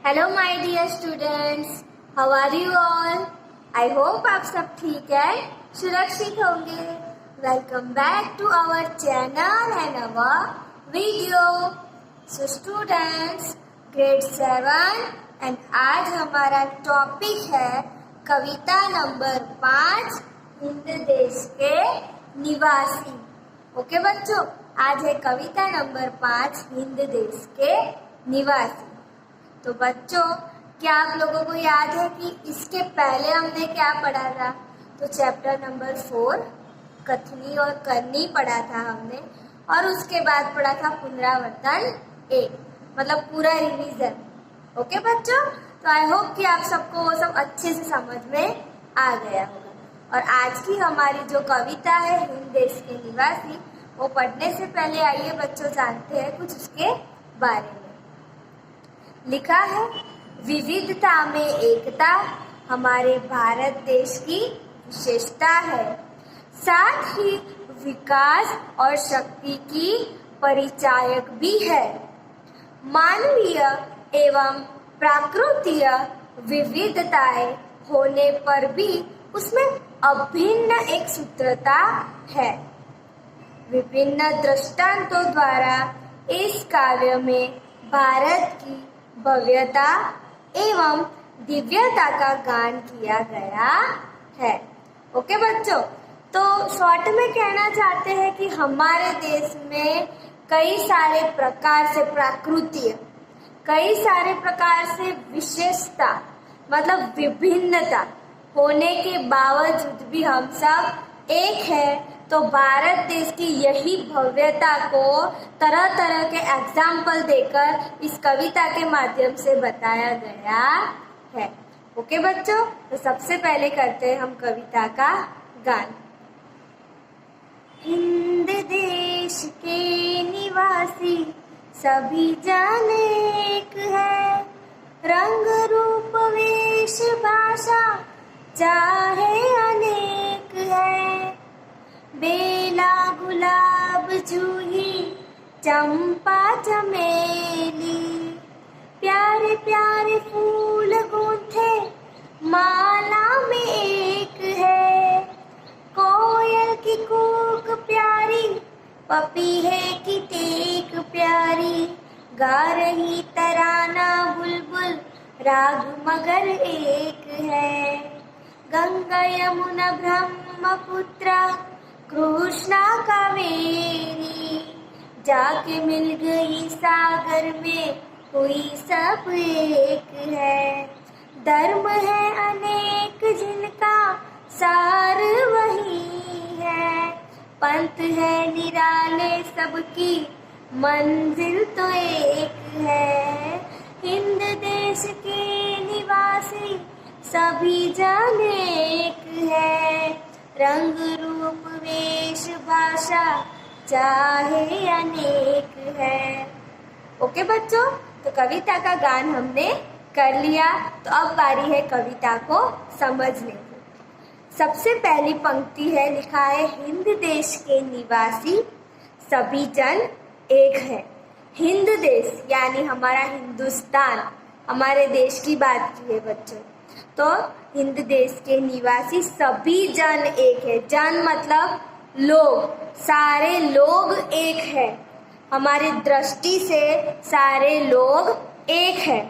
Hello my dear students, how are you all. I hope आप सब ठीक है, सुरक्षित होंगे। Welcome back to our channel and our video. So students, grade 7 and आज हमारा टॉपिक है कविता नंबर 5, हिंद देश के निवासी। ओके बच्चों, आज है कविता नंबर 5, हिंद देश के निवासी। तो बच्चों, क्या आप लोगों को याद है कि इसके पहले हमने क्या पढ़ा था? तो चैप्टर नंबर 4 कथनी और करनी पढ़ा था हमने, और उसके बाद पढ़ा था पुनरावर्तन 1, मतलब पूरा रिवीजन। ओके बच्चों, तो आई होप कि आप सबको वो सब अच्छे से समझ में आ गया होगा। और आज की हमारी जो कविता है हिंद देश के निवासी, वो पढ़ने से पहले आइए बच्चों जानते हैं कुछ उसके बारे में। लिखा है, विविधता में एकता हमारे भारत देश की विशेषता है, साथ ही विकास और शक्ति की परिचायक भी है। मानवीय एवं प्राकृतिक विविधताएं होने पर भी उसमें अभिन्न एक सूत्रता है। विभिन्न दृष्टांतों द्वारा इस काव्य में भारत की भव्यता एवं दिव्यता का गान किया गया है। ओके बच्चों, तो शॉर्ट में कहना चाहते हैं कि हमारे देश में कई सारे प्रकार से प्राकृतिक, कई सारे प्रकार से विशेषता, मतलब विभिन्नता होने के बावजूद भी हम सब एक है। तो भारत देश की यही भव्यता को तरह तरह के एग्जाम्पल देकर इस कविता के माध्यम से बताया गया है। ओके बच्चों, तो सबसे पहले करते हैं हम कविता का गान। हिंद देश के निवासी सभी जन एक है, रंग रूप वेश भाषा चाहे अनेक है। बेला गुलाब जूही चंपा चमेली, प्यारे प्यारे फूल गूंथे माला में एक है। कोयल की कूक प्यारी, पपीहे की टेक प्यारी, गा रही तराना बुलबुल राग मगर एक है। गंगा यमुना ब्रह्मपुत्र कृष्णा कावेरी, जाके मिल गई सागर में कोई सब एक है। धर्म है अनेक जिनका सार वही है, पंथ है निराले सबकी मंजिल तो एक है। हिंद देश के निवासी सभी जन एक है, रंग रूप वेश भाषा चाहे अनेक है। ओके बच्चों, तो कविता का गान हमने कर लिया, तो अब बारी है कविता को समझने की। सबसे पहली पंक्ति है, लिखा है हिंद देश के निवासी सभी जन एक है। हिंद देश यानी हमारा हिंदुस्तान, हमारे देश की बात की है बच्चों। तो हिंद देश के निवासी सभी जन एक है। जन मतलब लोग, सारे लोग एक है। हमारी दृष्टि से सारे लोग एक है।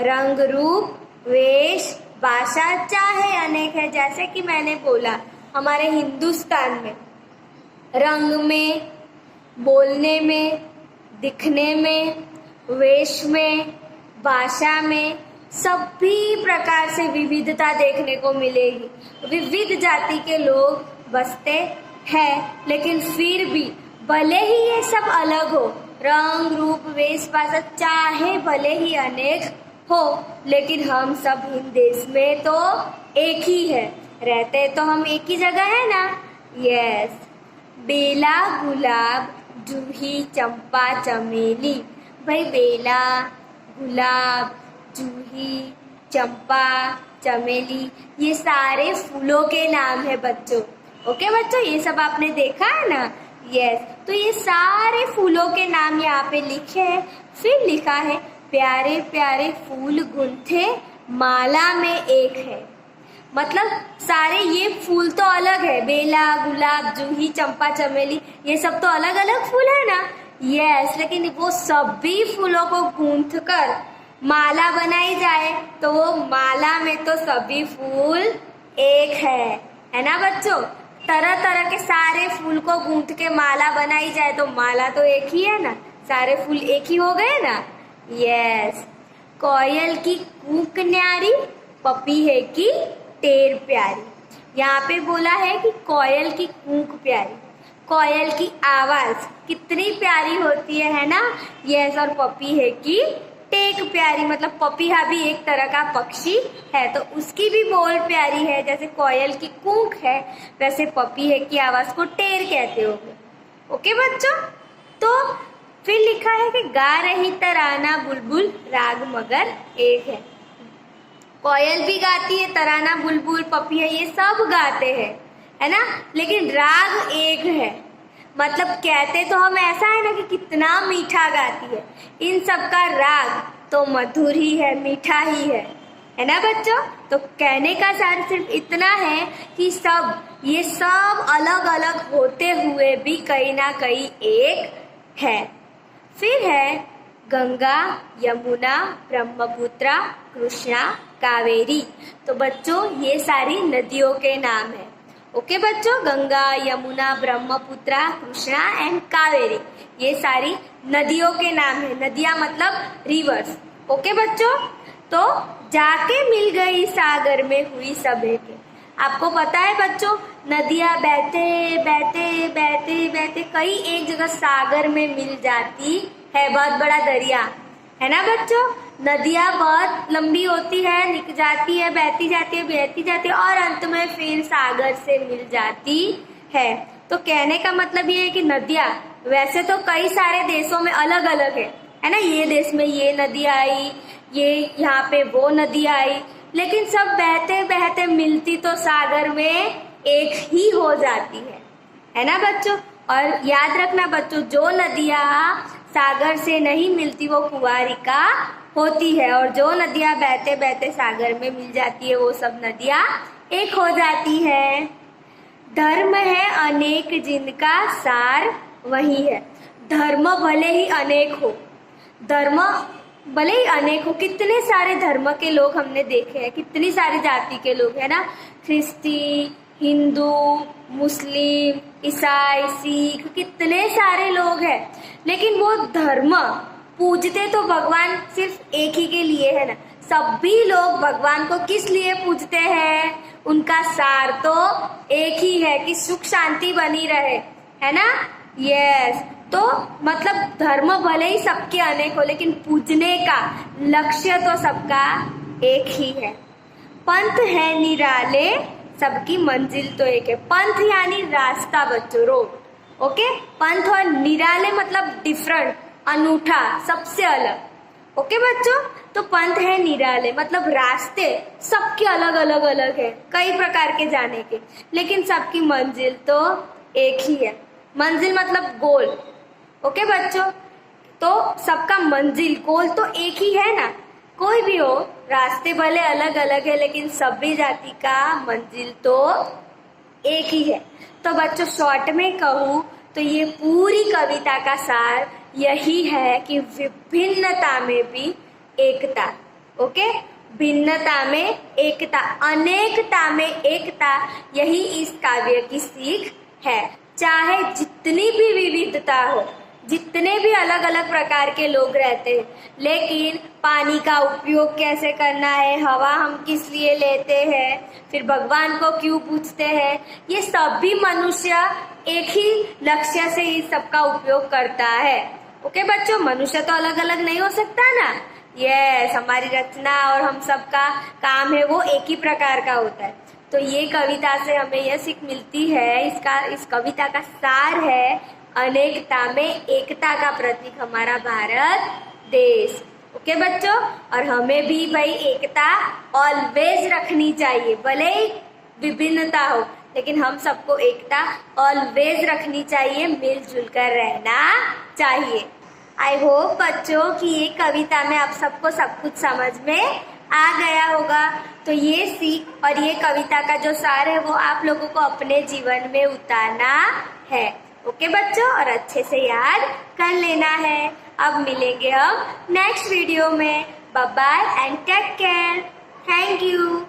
रंग रूप वेश भाषा चाहे अनेक है। जैसे कि मैंने बोला, हमारे हिंदुस्तान में रंग में, बोलने में, दिखने में, वेश में, भाषा में सभी प्रकार से विविधता देखने को मिलेगी। विविध जाति के लोग बसते हैं, लेकिन फिर भी भले ही ये सब अलग हो, रंग रूप वेश भाषा चाहे भले ही अनेक हो, लेकिन हम सब हिंद देश में तो एक ही है। रहते तो हम एक ही जगह है ना। यस। बेला गुलाब जूही चंपा चमेली, भाई बेला गुलाब जूही चंपा चमेली ये सारे फूलों के नाम है बच्चों। ओके बच्चों, ये सब आपने देखा है ना। यस, तो ये सारे फूलों के नाम यहाँ पे लिखे हैं। फिर लिखा है प्यारे प्यारे फूल गुंथे माला में एक है। मतलब सारे ये फूल तो अलग है, बेला, गुलाब, जूही, चंपा, चमेली, ये सब तो अलग अलग फूल है ना। यस, लेकिन वो सभी फूलों को गूंथ कर माला बनाई जाए तो वो माला में तो सभी फूल एक है ना बच्चों। तरह तरह के सारे फूल को गूंथ के माला बनाई जाए तो माला तो एक ही है ना, सारे फूल एक ही हो गए ना। यस, कोयल की कूक न्यारी, पपीहे की टेर प्यारी। यहाँ पे बोला है कि कोयल की कूक प्यारी, कोयल की आवाज कितनी प्यारी होती है ना। यस, और पपीहे की टेक प्यारी, मतलब पपीहा भी एक तरह का पक्षी है तो उसकी भी बोल प्यारी है। जैसे कोयल की कूक है वैसे पपीहे की आवाज को टेर कहते होंगे। ओके बच्चों, तो फिर लिखा है कि गा रही तराना बुलबुल, राग मगर एक है। कोयल भी गाती है, तराना, बुलबुल, पपीहा ये सब गाते हैं, है ना, लेकिन राग एक है। मतलब कहते तो हम ऐसा है ना कि कितना मीठा गाती है, इन सब का राग तो मधुर ही है, मीठा ही है ना बच्चों। तो कहने का सार सिर्फ इतना है कि ये सब अलग अलग होते हुए भी कहीं ना कहीं एक है। फिर है गंगा, यमुना, ब्रह्मपुत्रा, कृष्णा, कावेरी। तो बच्चों ये सारी नदियों के नाम है। ओके बच्चों, गंगा, यमुना, ब्रह्मपुत्रा, कृष्णा एंड कावेरी ये सारी नदियों के नाम है। नदियां मतलब रिवर्स। ओके बच्चों, तो जाके मिल गई सागर में हुई सब एक। आपको पता है बच्चों, नदियां बहते बहते बहते बहते कई एक जगह सागर में मिल जाती है, बहुत बड़ा दरिया है ना बच्चों। नदियां बहुत लंबी होती है, निकल जाती है, बहती जाती है, बहती जाती है और अंत में फिर सागर से मिल जाती है। तो कहने का मतलब ये है कि नदियां वैसे तो कई सारे देशों में अलग अलग है ना। ये देश में ये नदी आई, ये यहाँ पे वो नदी आई, लेकिन सब बहते बहते मिलती तो सागर में एक ही हो जाती है ना बच्चों। और याद रखना बच्चों, जो नदियां सागर से नहीं मिलती वो कुंवारिका होती है, और जो नदियां बहते बहते सागर में मिल जाती है वो सब नदियां एक हो जाती है। धर्म है अनेक जिनका सार वही है। धर्म भले ही अनेक हो, धर्म भले ही अनेक हो, कितने सारे धर्म के लोग हमने देखे हैं, कितनी सारी जाति के लोग है ना, ख्रिस्ती, हिंदू, मुस्लिम, ईसाई, सिख, कितने सारे लोग हैं, लेकिन वो धर्म पूजते तो भगवान सिर्फ एक ही के लिए है ना। सभी लोग भगवान को किस लिए पूजते हैं, उनका सार तो एक ही है कि सुख शांति बनी रहे, है ना। यस, तो मतलब धर्म भले ही सबके अनेक हो लेकिन पूजने का लक्ष्य तो सबका एक ही है। पंथ है निराले, सबकी मंजिल तो एक है। पंथ यानी रास्ता बच्चों, रोड। ओके, पंथ और निराले मतलब डिफरेंट, अनूठा, सबसे अलग। ओके बच्चों, तो पंथ है निराले मतलब रास्ते सबके अलग अलग अलग है, कई प्रकार के जाने के, लेकिन सबकी मंजिल तो एक ही है। मंजिल मतलब गोल। ओके बच्चों, तो सबका मंजिल गोल तो एक ही है ना। कोई भी हो, रास्ते भले अलग अलग है लेकिन सभी जाति का मंजिल तो एक ही है। तो बच्चों शॉर्ट में कहूँ तो ये पूरी कविता का सार यही है कि विभिन्नता में भी एकता। ओके, भिन्नता में एकता, अनेकता में एकता, यही इस काव्य की सीख है। चाहे जितनी भी विविधता हो, जितने भी अलग अलग प्रकार के लोग रहते हैं, लेकिन पानी का उपयोग कैसे करना है, हवा हम किस लिए लेते हैं, फिर भगवान को क्यों पूजते हैं, ये सभी मनुष्य एक ही लक्ष्य से इस सबका उपयोग करता है। ओके बच्चों, मनुष्य तो अलग अलग नहीं हो सकता ना। यस, हमारी रचना और हम सबका काम है वो एक ही प्रकार का होता है। तो ये कविता से हमें यह सीख मिलती है, इस कविता का सार है अनेकता में एकता का प्रतीक हमारा भारत देश। ओके बच्चों, और हमें भी भाई एकता ऑलवेज रखनी चाहिए, भले ही विभिन्नता हो लेकिन हम सबको एकता ऑलवेज रखनी चाहिए, मिलजुल कर रहना चाहिए। आई होप बच्चों कि ये कविता में आप सबको सब कुछ समझ में आ गया होगा। तो ये सीख और ये कविता का जो सार है वो आप लोगों को अपने जीवन में उतारना है। ओके बच्चों, और अच्छे से याद कर लेना है। अब मिलेंगे हम नेक्स्ट वीडियो में। Bye bye and take care. Thank you.